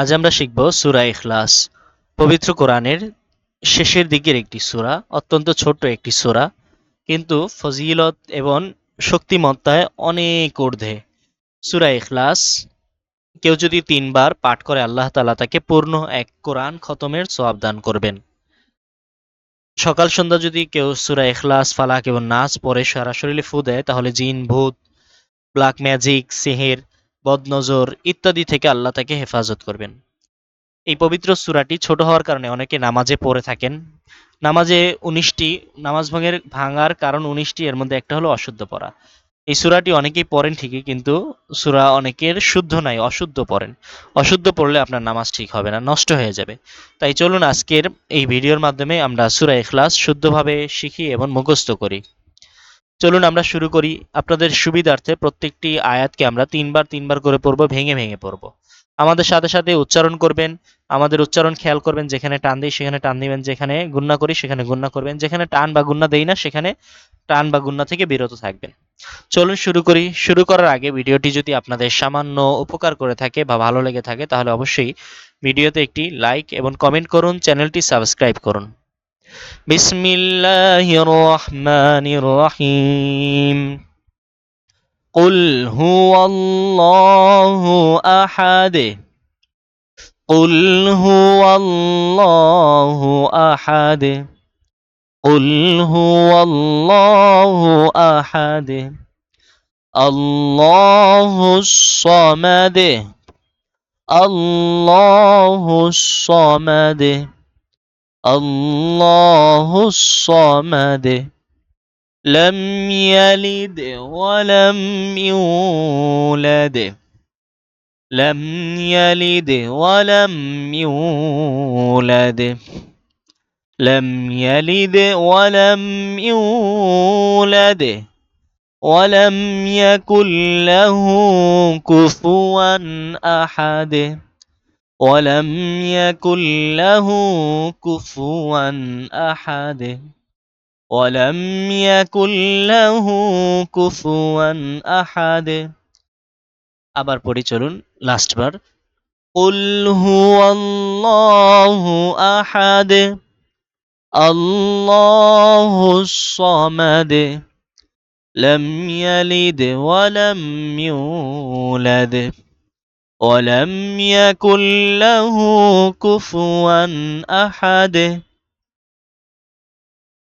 আজ আমরা শিখব সূরা ইখলাস। পবিত্র কোরআনের শেষের দিকের একটি সূরা, অত্যন্ত ছোট্ট একটি সূরা, কিন্তু ফজিলত এবং শক্তিমত্তায় অনেক ঊর্ধ্বে। সূরা ইখলাস কেউ যদি ৩ বার পাঠ করে আল্লাহ তাআলা তাকে পূর্ণ এক কোরআন খতমের সওয়াব দান করবেন। সকাল সন্ধ্যা যদি কেউ সূরা ইখলাস, ফালাক এবং নাস পড়ে সারা শরীরে ফু দেয়, তাহলে জিন, ভূত, ব্ল্যাক ম্যাজিক, সিহির, বদনজর ইত্যাদি থেকে আল্লাহ তাকে হেফাজত করবেন। এই পবিত্র সূরাটি ছোট হওয়ার কারণে অনেকে নামাজে পড়ে থাকেন। নামাজে ১৯টি নামাজ ভাঙার কারণ ১৯টি, এর মধ্যে একটা হলো অশুদ্ধ পড়া। এই সূরাটি অনেকেই পড়েন ঠিকই, কিন্তু সূরা অনেকের শুদ্ধ নাই, অশুদ্ধ পড়েন। অশুদ্ধ পড়লে আপনার নামাজ ঠিক হবে না, নষ্ট হয়ে যাবে। তাই চলুন আজকের এই ভিডিওর মাধ্যমে আমরা সূরা ইখলাস শুদ্ধভাবে শিখি এবং মুখস্থ করি। চলুন আমরা শুরু করি। আপনাদের সুবিধার্থে প্রত্যেকটি আয়াতকে আমরা ৩ বার ৩ বার করে পড়ব, ভেঙে ভেঙে পড়ব। আমাদের সাথে সাথে উচ্চারণ করবেন। আমাদের উচ্চারণ খেয়াল করবেন, যেখানে টান দিই সেখানে টান দিবেন, যেখানে গুণনা করি সেখানে গুণনা করবেন, যেখানে টান বা গুণনা দেই না সেখানে টান বা গুণনা থেকে বিরত থাকবেন। চলুন শুরু করি। শুরু করার আগে ভিডিওটি যদি আপনাদের সামান্য উপকার করে থাকে বা ভালো লেগে থাকে, তাহলে অবশ্যই ভিডিওতে একটি লাইক এবং কমেন্ট করুন, চ্যানেলটি সাবস্ক্রাইব করুন। বিসমিল্লাহির রহমানির রহিম। قل هو الله أحد قل هو الله أحد قل هو الله أحد الله الصمد الله الصمد الله الصمد لم يلد ولم يولد لم يلد ولم يولد لم يلد ولم يولد ولم يكن له كفوا أحد ولم يكن له كفوا أحد ولم يكن له كفوا أحد আবার পড়ি, চলুন লাস্ট বার। قل هو الله أحد الله الصمد لم يلد ولم يولد ولم يكن له كفوا أحد